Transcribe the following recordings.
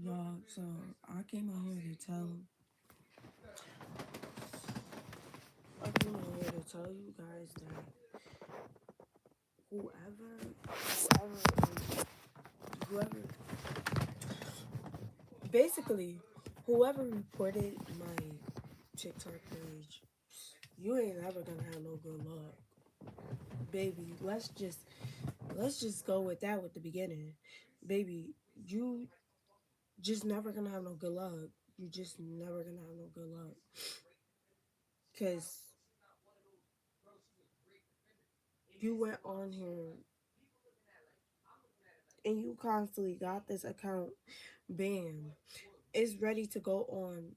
Y'all, so I came out here to tell I came out here to tell you guys that whoever basically whoever reported my TikTok page, you ain't ever gonna have no good luck. Baby, let's just go with that with the beginning. Baby, you just never gonna have no good luck. You just never gonna have no good luck. Cause you went on here and you constantly got this account banned. It's ready to go on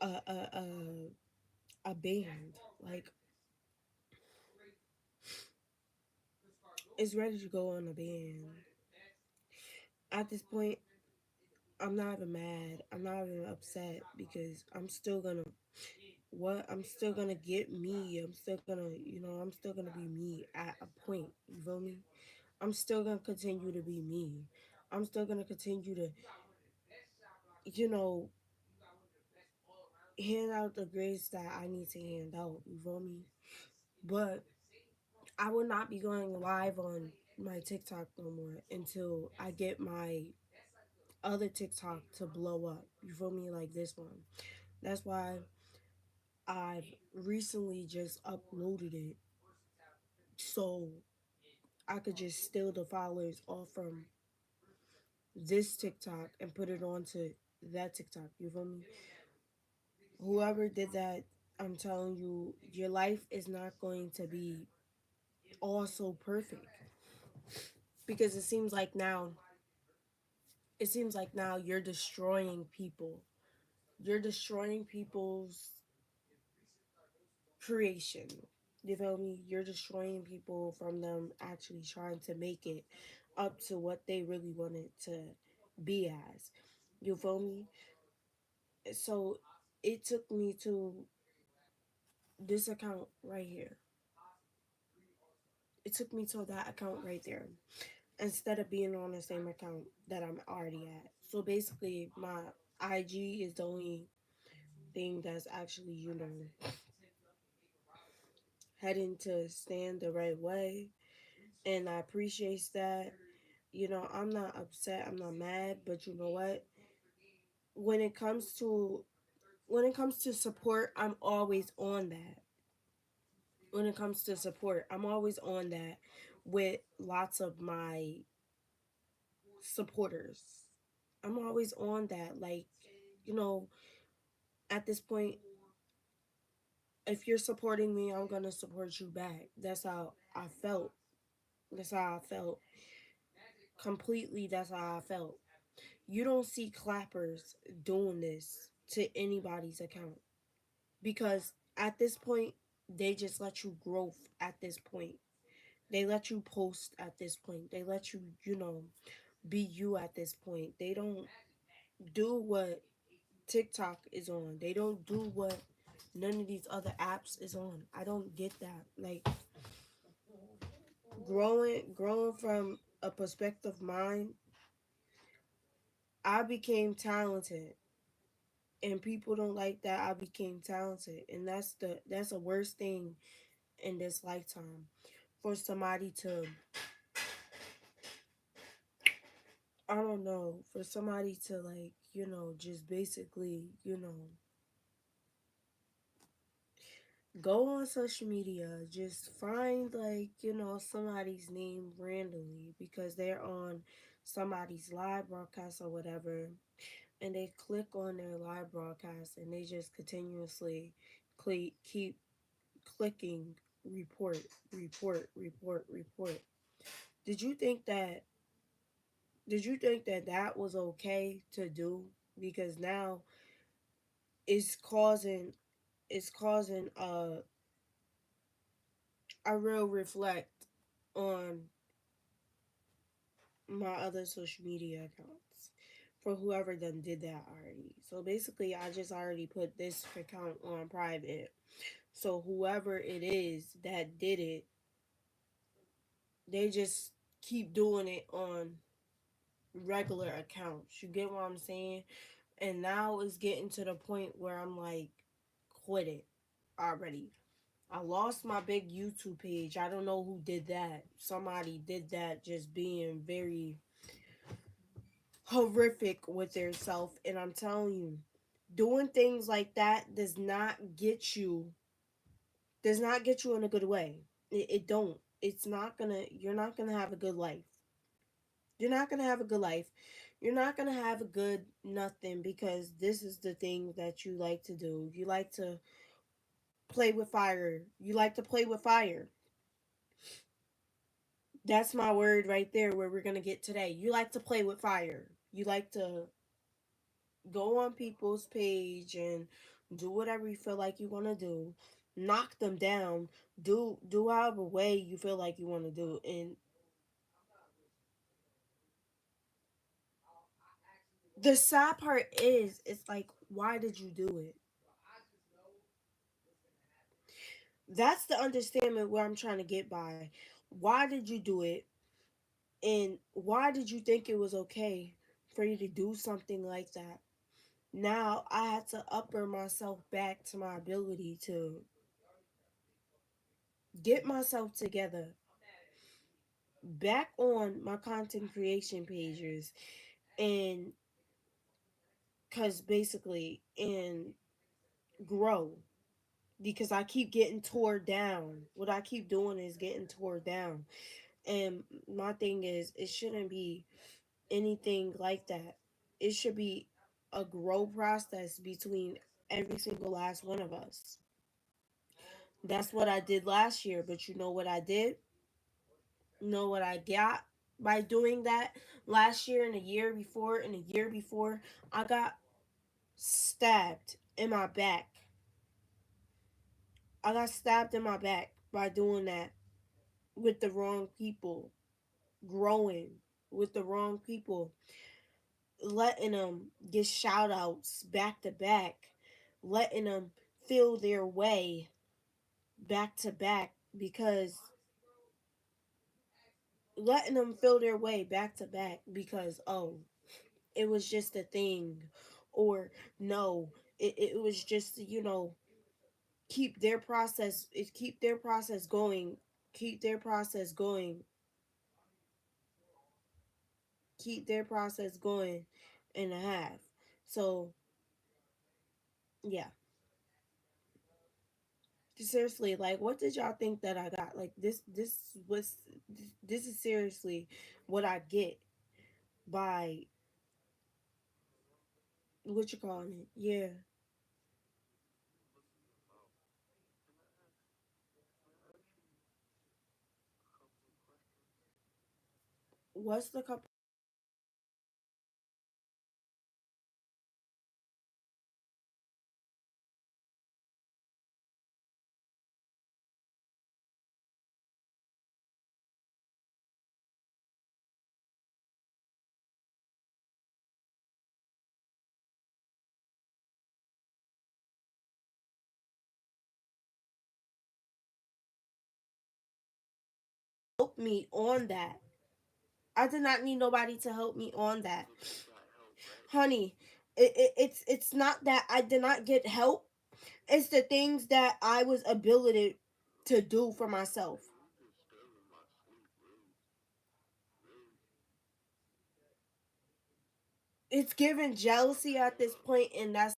a a a band. Like it's ready to go on a band. At this point, I'm not even mad. I'm not even upset because I'm still gonna get me. I'm still gonna, I'm still gonna be me at a point. You feel me? I'm still gonna continue to be me. I'm still gonna continue to, you know, hand out the grades that I need to hand out. You feel me? But I will not be going live on my TikTok no more until I get my other TikTok to blow up. You feel me? Like this one. That's why I've recently just uploaded it so I could just steal the followers off from this TikTok and put it onto that TikTok. You feel me? Whoever did that, I'm telling you, your life is not going to be all so perfect because it seems like now you're destroying people. You're destroying people's creation. You feel me? You're destroying people from them actually trying to make it up to what they really wanted to be as. You feel me? So it took me to this account right here. It took me to that account right there instead of being on the same account that I'm already at. So basically, my IG is the only thing that's actually, heading to stand the right way. And I appreciate that. I'm not upset, I'm not mad, but you know what? When it comes to support, I'm always on that. When it comes to support, I'm always on that with lots of my supporters. I'm always on that. Like, you know, at this point, if you're supporting me, I'm gonna support you back. That's how I felt. That's how I felt. Completely, that's how I felt. You don't see clappers doing this to anybody's account because at this point, they just let you grow at this point. They let you post at this point. They let you, be you at this point. They don't do what TikTok is on. They don't do what none of these other apps is on. I don't get that. Like growing from a perspective mind, I became talented and people don't like that I became talented. And that's the worst thing in this lifetime. For somebody to I don't know, for somebody to like, just basically, go on social media, just find like, somebody's name randomly because they're on somebody's live broadcast or whatever, and they click on their live broadcast and they just continuously keep clicking report, report, report, report. Did you think that that was okay to do? Because now it's causing a real reflect on my other social media accounts for whoever done did that already. So basically I just already put this account on private. So whoever it is that did it, they just keep doing it on regular accounts. You get what I'm saying? And now it's getting to the point where I'm like, quit it already. I lost my big YouTube page. I don't know who did that. Somebody did that, just being very horrific with their self. And I'm telling you, doing things like that does not get you in a good way. It don't. It's not gonna. You're not gonna have a good life. You're not gonna have a good life. You're not gonna have a good nothing, because this is the thing that you like to do. You like to play with fire. You like to play with fire. That's my word right there, where we're gonna get today. You like to play with fire. You like to go on people's page and do whatever you feel like you want to do. Knock them down. Do however way you feel like you want to do. And the sad part is, it's like, why did you do it? That's the understanding where I'm trying to get by. Why did you do it? And why did you think it was okay for you to do something like that? Now I had to upper myself back to my ability to get myself together, back on my content creation pages, and because basically, and grow, because I keep getting tore down. What I keep doing is getting tore down. And my thing is, it shouldn't be anything like that. It should be a grow process between every single last one of us. That's what I did last year, but you know what I did? You know what I got by doing that last year and the year before and the year before? I got stabbed in my back. I got stabbed in my back by doing that with the wrong people, growing with the wrong people, letting them get shout outs back to back, letting them feel their way back to back, because letting them feel their way back to back because, oh, it was just a thing, or no, it was just, keep their process, keep their process going, keep their process going, keep their process going and a half. So yeah, seriously, like, what did y'all think that I got? Like, this is seriously what I get by, what you calling it? Yeah. What's the couple? Help me on that. I did not need nobody to help me on that, honey. It's not that I did not get help. It's the things that I was ability to do for myself. It's given jealousy at this point, and that's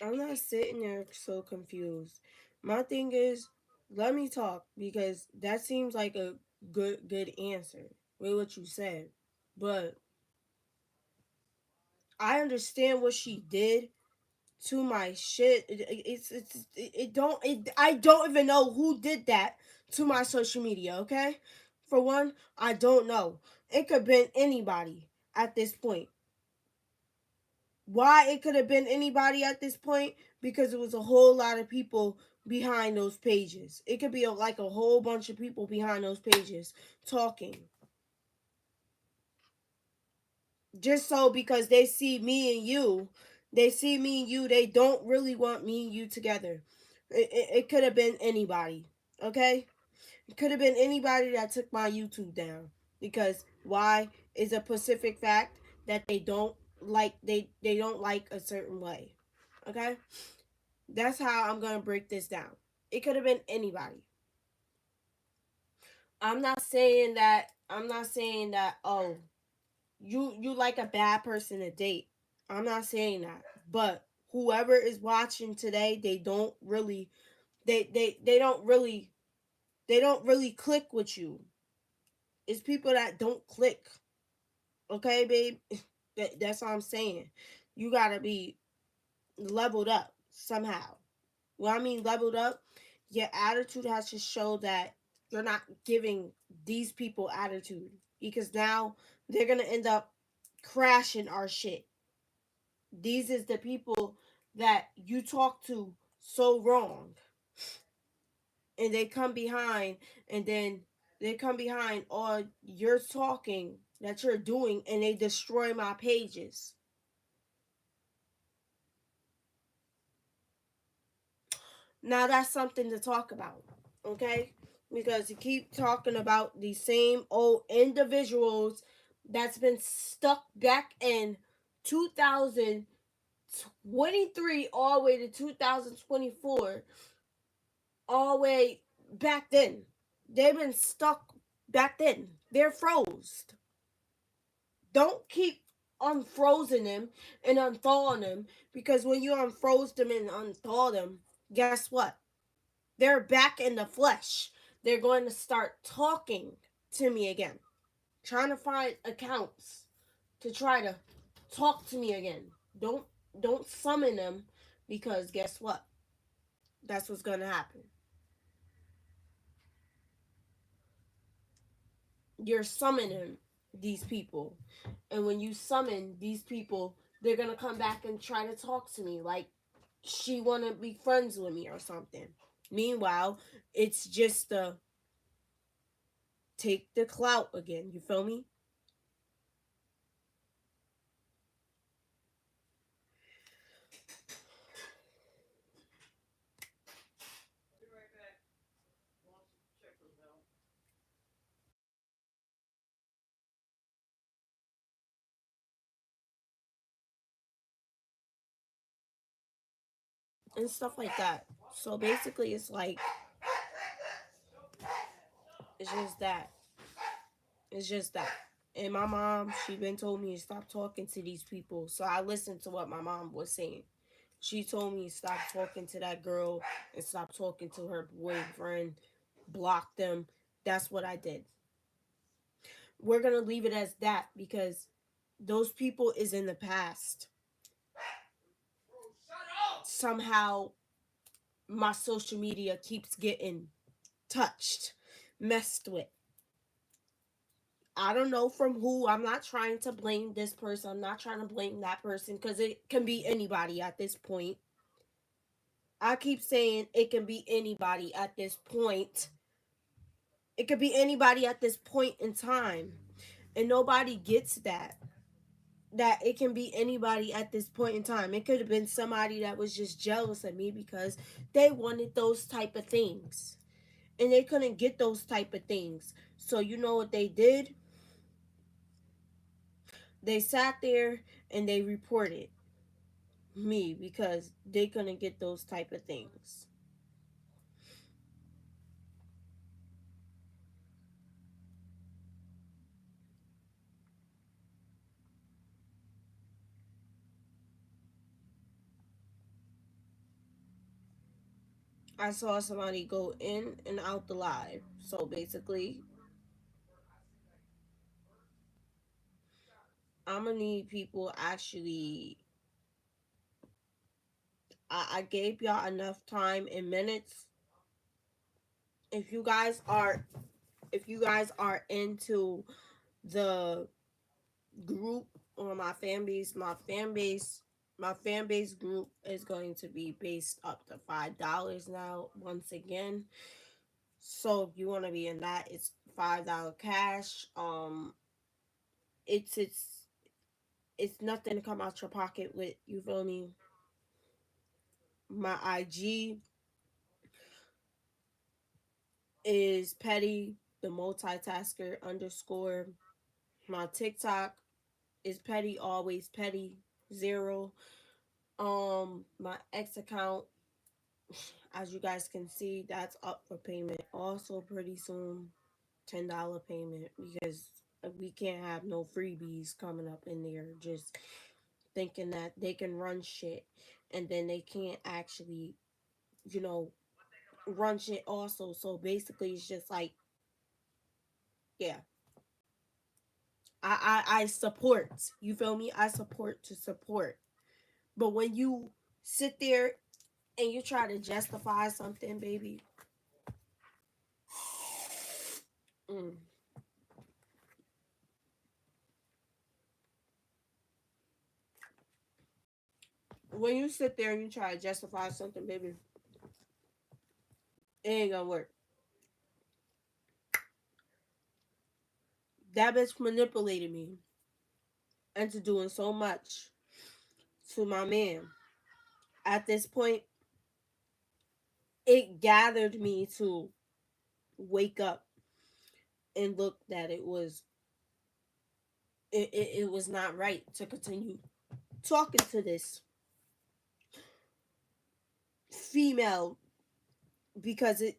I'm not sitting there so confused. My thing is, let me talk because that seems like a good answer with what you said. But I understand what she did to my shit. I don't even know who did that to my social media. Okay, for one, I don't know. It could have been anybody at this point. Why it could have been anybody at this point? Because it was a whole lot of people behind those pages. It could be like a whole bunch of people behind those pages talking. Just so because they see me and you, they don't really want me and you together. It could have been anybody. Okay? It could have been anybody that took my YouTube down. Because why is a specific fact that they don't like a certain way. Okay? That's how I'm gonna break this down. It could have been anybody. I'm not saying that oh you like a bad person to date. I'm not saying that. But whoever is watching today, they don't really they don't really click with you. It's people that don't click. Okay, babe? That's all I'm saying. You gotta be leveled up somehow. When I mean leveled up, your attitude has to show that you're not giving these people attitude because now they're gonna end up crashing our shit. These is the people that you talk to so wrong, and they come behind, and then they come behind all your talking that you're doing, and they destroy my pages. Now that's something to talk about, okay? Because you keep talking about these same old individuals that's been stuck back in 2023 all the way to 2024, all the way back then. They've been stuck back then. They're froze. Don't keep unfrozen them and unthawing them because when you unfroze them and unthaw them, guess what? They're back in the flesh. They're going to start talking to me again, trying to find accounts to try to talk to me again. Don't don't summon them because guess what? That's what's going to happen. You're summoning these people. And when you summon these people, they're going to come back and try to talk to me like she want to be friends with me or something. Meanwhile, it's just the take the clout again. You feel me? And stuff like that. So basically, it's just that. It's just that. And my mom, she been told me to stop talking to these people. So I listened to what my mom was saying. She told me stop talking to that girl and stop talking to her boyfriend. Block them. That's what I did. We're gonna leave it as that because those people is in the past. somehow my social media keeps getting touched, messed with. I don't know from who. I'm not trying to blame this person. I'm not trying to blame that person because it can be anybody at this point. I keep saying it can be anybody at this point. It could be anybody at this point in time. And nobody gets that. That it can be anybody at this point in time. It could have been somebody that was just jealous of me because they wanted those type of things. And they couldn't get those type of things. So you know what they did? They sat there and they reported me because they couldn't get those type of things. I saw somebody go in and out the live. So basically, I'm gonna need people actually. I gave y'all enough time in minutes. If you guys are, if you guys are into the group or my fan base group is going to be based up to $5 now. Once again, so if you want to be in that, it's $5 cash. It's it's nothing to come out your pocket with. You feel me? My IG is Petty the multitasker underscore. My TikTok is Petty always Petty 0. My X account, as you guys can see, that's up for payment also pretty soon. $10 payment because we can't have no freebies coming up in there just thinking that they can run shit and then they can't actually, you know, run shit also. So basically it's just like, yeah, I support. You feel me? I support to support. But when you sit there and you try to justify something, baby, mm, when you sit there and you try to justify something, baby, it ain't gonna work. That bitch manipulated me into doing so much to my man. At this point, it gathered me to wake up and look that it was not right to continue talking to this female because it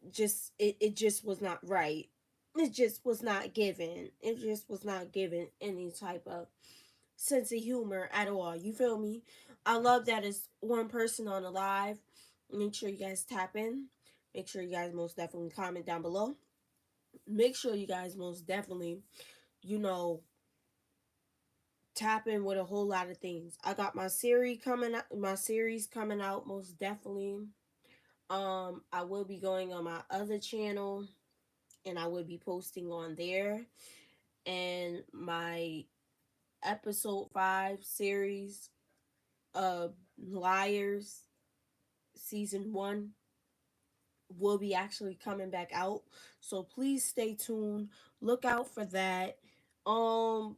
just was not right. It just was not given. It just was not given any type of sense of humor at all. You feel me? I love that it's one person on the live. Make sure you guys tap in. Make sure you guys most definitely comment down below. Make sure you guys most definitely, you know, tap in with a whole lot of things. I got my series coming out most definitely. I will be going on my other channel and I will be posting on there. And my episode 5 series of Liars season 1 will be actually coming back out. So please stay tuned. Look out for that. Um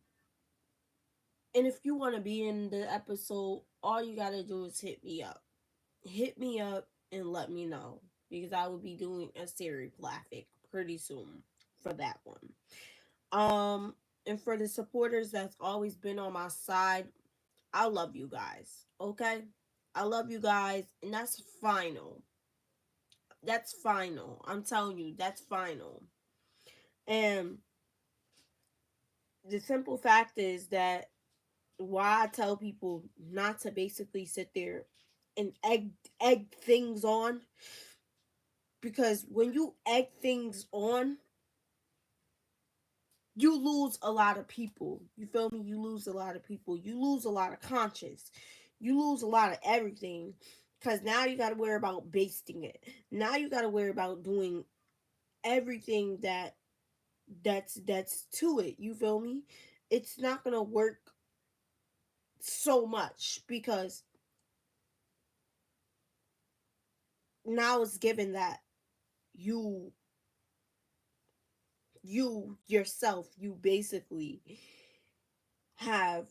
and if you want to be in the episode, all you got to do is hit me up. Hit me up and let me know because I will be doing a series graphic pretty soon for that one. And for the supporters that's always been on my side, I love you guys. Okay? I love you guys and that's final. That's final. I'm telling you, that's final. And the simple fact is that why I tell people not to basically sit there and egg things on, because when you egg things on, you lose a lot of people. You feel me? You lose a lot of people. You lose a lot of conscience. You lose a lot of everything Cause now you gotta worry about basting it. Now you gotta worry about doing everything that's to it. You feel me? It's not gonna work so much because now it's given that you you yourself, you basically have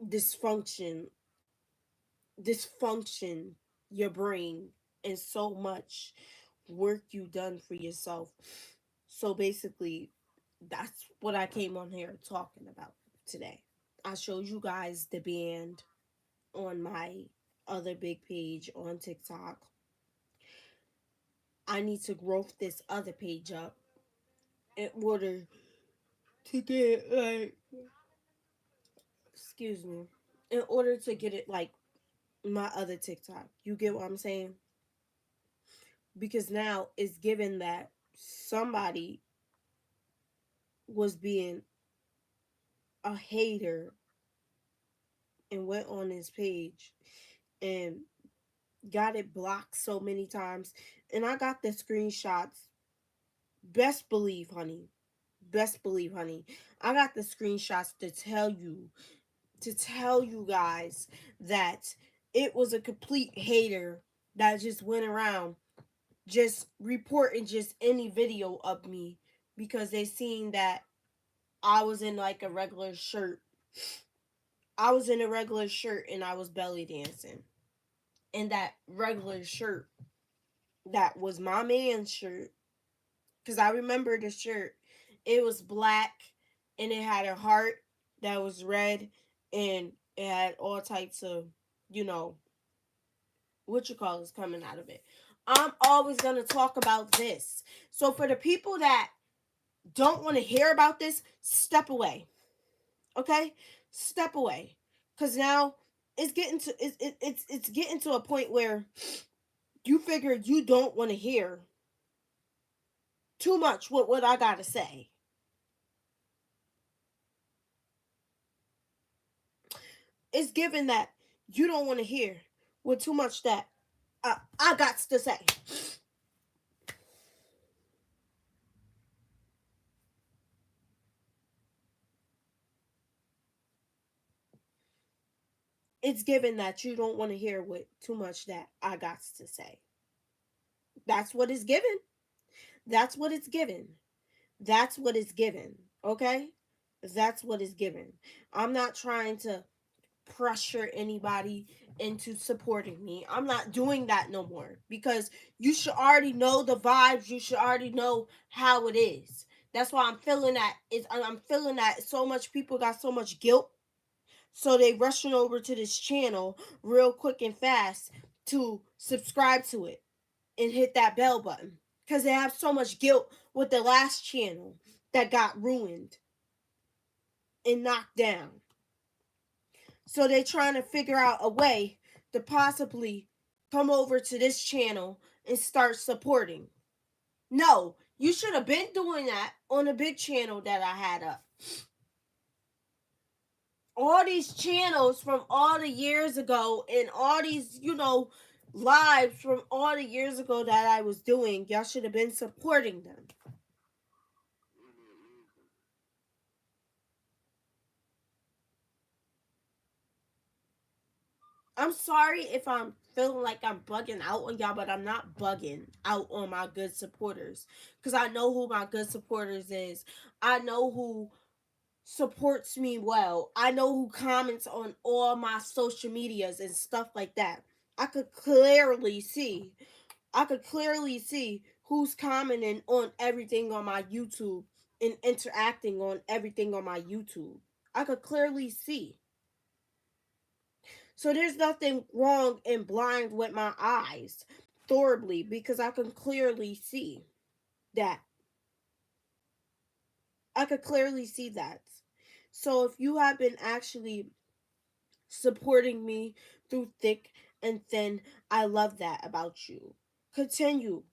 dysfunction dysfunction your brain and so much work you done for yourself. So basically that's what I came on here talking about today. I showed you guys the band on my other big page on TikTok. I need to grow this other page up in order to get like, excuse me, in order to get it like my other TikTok. You get what I'm saying? Because now it's given that somebody was being a hater and went on his page and got it blocked so many times. And I got the screenshots. Best believe, honey. Best believe, honey. I got the screenshots to tell you guys that it was a complete hater that just went around just reporting just any video of me because they seen that I was in like a regular shirt. I was in a regular shirt and I was belly dancing. And that regular shirt that was my man's shirt, because I remember the shirt. It was black and it had a heart that was red and it had all types of, you know, what you call is coming out of it. I'm always going to talk about this. So for the people that don't want to hear about this, step away. Okay? Step away. Cuz now it's getting to a point where you figure you don't want to hear too much what I got to say. It's given that you don't want to hear with too much that I got to say. It's given that you don't want to hear with too much that I got to say. That's what it's given. That's what it's given. That's what it's given. Okay? That's what it's given. I'm not trying to pressure anybody into supporting me. I'm not doing that no more because you should already know the vibes. You should already know how it is. That's why I'm feeling that I'm feeling that so much people got so much guilt. So they rushing over to this channel real quick and fast to subscribe to it and hit that bell button because they have so much guilt with the last channel that got ruined and knocked down. So they're trying to figure out a way to possibly come over to this channel and start supporting. No, you should have been doing that on the big channel that I had up. All these channels from all the years ago and all these, lives from all the years ago that I was doing, y'all should have been supporting them. I'm sorry if I'm feeling like I'm bugging out on y'all, but I'm not bugging out on my good supporters because I know who my good supporters is. I know who supports me well. I know who comments on all my social medias and stuff like that. I could clearly see. I could clearly see who's commenting on everything on my YouTube and interacting on everything on my YouTube. I could clearly see. So there's nothing wrong and blind with my eyes, thoroughly, because I can clearly see that. I could clearly see that. So if you have been actually supporting me through thick and thin, I love that about you. Continue.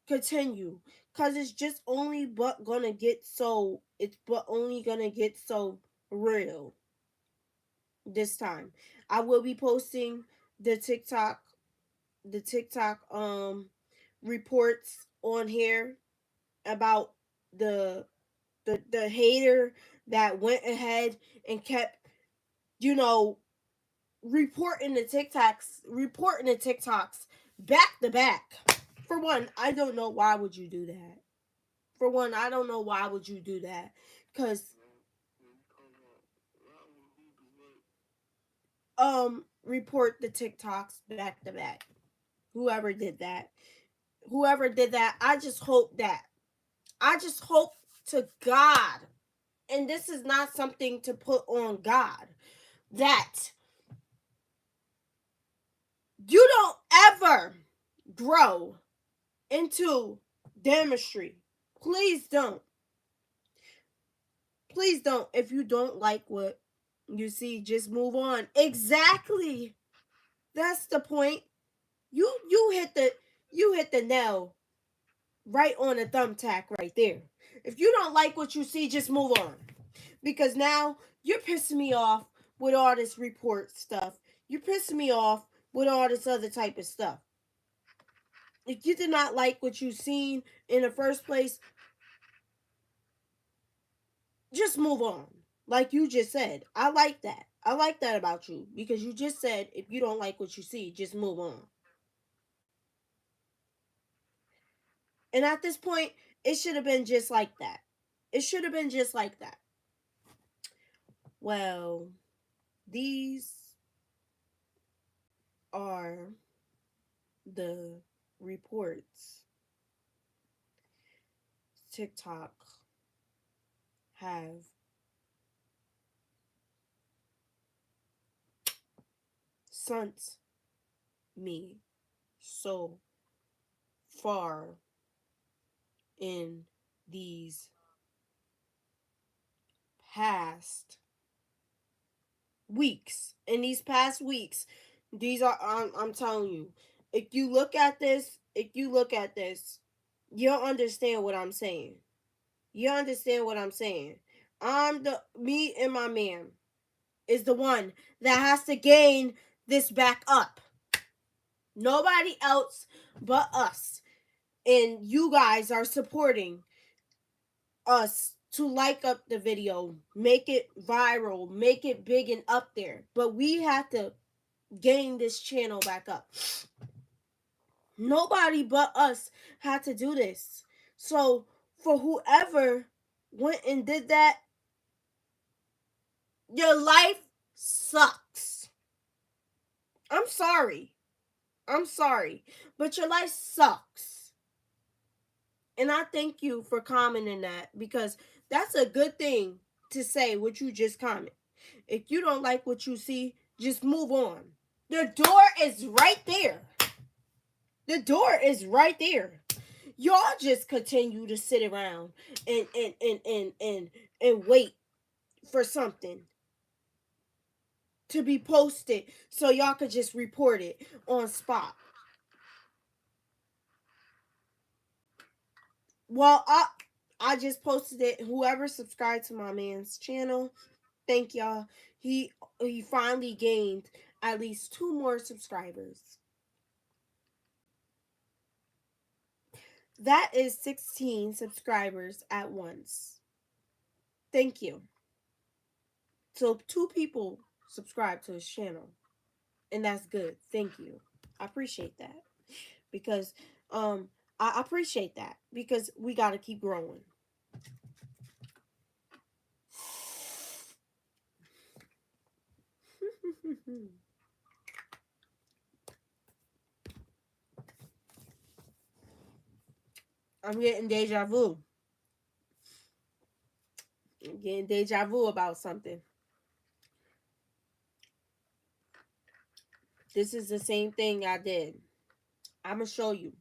Continue. Cause it's just only but gonna get so it's but only gonna get so real this time. I will be posting the TikTok the TikTok reports on here about the the hater that went ahead and kept, you know, reporting the TikToks back to back. For one, I don't know why would you do that. For one, I don't know why would you do that, cuz report the TikToks back to back. Whoever did that. Whoever did that, I just hope to God, and this is not something to put on God, that you don't ever grow into dentistry. Please don't. Please don't. If you don't like what you see, just move on. Exactly. That's the point. You hit the nail right on the thumbtack right there. If you don't like what you see, just move on. Because now you're pissing me off with all this report stuff. You're pissing me off with all this other type of stuff. If you did not like what you seen in the first place, just move on. Like you just said. I like that. I like that about you because you just said if you don't like what you see, just move on. And at this point, it should have been just like that. It should have been just like that. Well, these are the reports TikTok have sent me so far in these past weeks. In these past weeks, these are I'm telling you, if you look at this, you'll understand what I'm saying. You understand what I'm saying. Me and my man is the one that has to gain this back up. Nobody else but us. And you guys are supporting us to like up the video, make it viral, make it big and up there. But we have to gain this channel back up. Nobody but us had to do this. So for whoever went and did that, your life sucks. I'm sorry. I'm sorry. But your life sucks. And I thank you for commenting that because that's a good thing to say what you just comment. If you don't like what you see, just move on. The door is right there. The door is right there. Y'all just continue to sit around and wait for something to be posted so y'all could just report it on spot. Well, I just posted it. Whoever subscribed to my man's channel, thank y'all. He finally gained at least 2 more subscribers. That is 16 subscribers at once. Thank you. So 2 people subscribe to his channel. And that's good. Thank you. I appreciate that. Because I appreciate that because we got to keep growing. I'm getting deja vu. I'm getting deja vu about something. This is the same thing I did. I'm going to show you.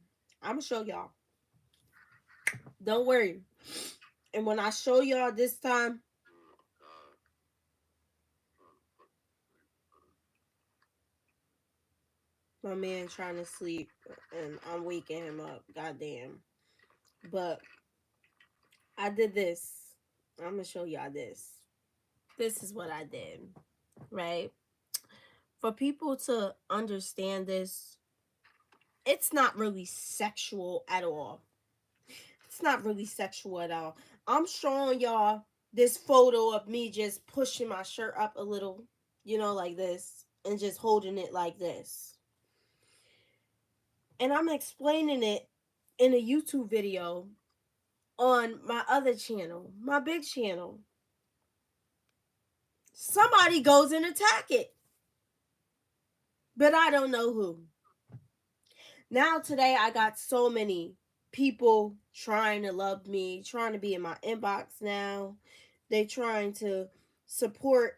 I'm going to show y'all. Don't worry. And when I show y'all this time, my man trying to sleep and I'm waking him up. Goddamn. But I did this. I'm going to show y'all this. This is what I did. Right? For people to understand this, it's not really sexual at all. It's not really sexual at all. I'm showing y'all this photo of me just pushing my shirt up a little, like this, and just holding it like this. And I'm explaining it in a YouTube video on my other channel, my big channel. Somebody goes and attack it, but I don't know who. Now today I got so many people trying to love me, trying to be in my inbox now. They trying to support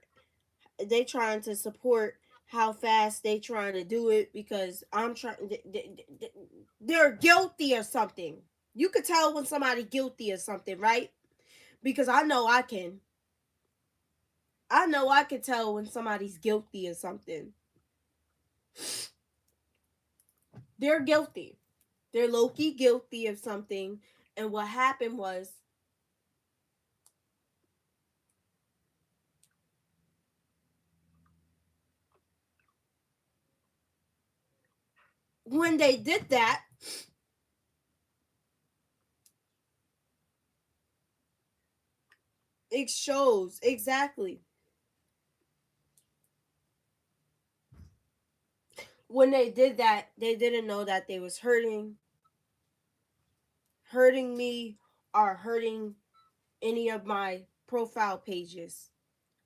how fast they trying to do it because I'm trying they're guilty or something. You could tell when somebody guilty or something, right? Because I know I can. I know I can tell when somebody's guilty or something. They're guilty. They're low-key guilty of something. And what happened was when they did that, it shows exactly. When they did that, they didn't know that they was hurting me or hurting any of my profile pages.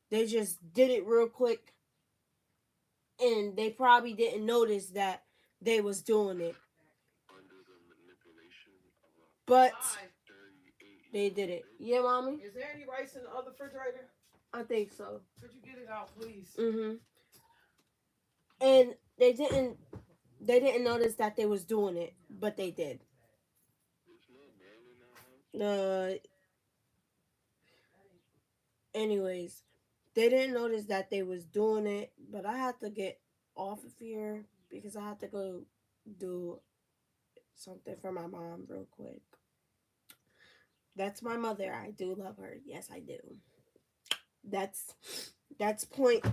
They just did it real quick and they probably didn't notice that they was doing it. But they did it. Yeah, mommy? Is there any rice in the other refrigerator? I think so. Could you get it out, please? Mm-hmm. And they didn't notice that they was doing it, but they did. Uh anyways, they didn't notice that they was doing it, but I had to get off of here because I had to go do something for my mom real quick. That's my mother. I do love her. Yes, I do. That's that's point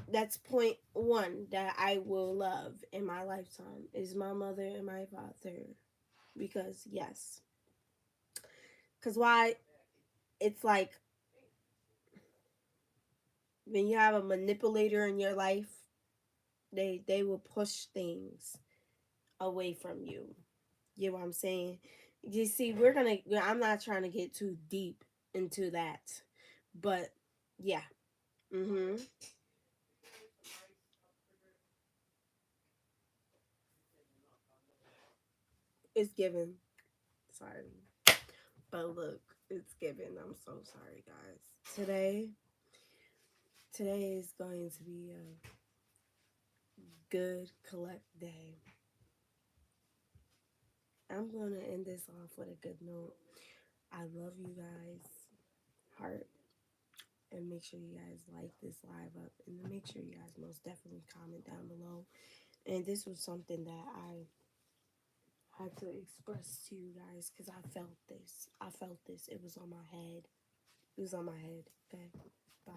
one that I will love in my lifetime is my mother and my father. Because yes. Cause why it's like when you have a manipulator in your life, they will push things away from you. You know what I'm saying? You see, I'm not trying to get too deep into that. But yeah. Mhm. It's given. Sorry. But look, it's given. I'm so sorry, guys. Today is going to be a good collect day. I'm going to end this off with a good note. I love you guys. Heart. And make sure you guys like this live up. And make sure you guys most definitely comment down below. And this was something that I had to express to you guys because I felt this. I felt this. It was on my head. It was on my head. Okay. Bye.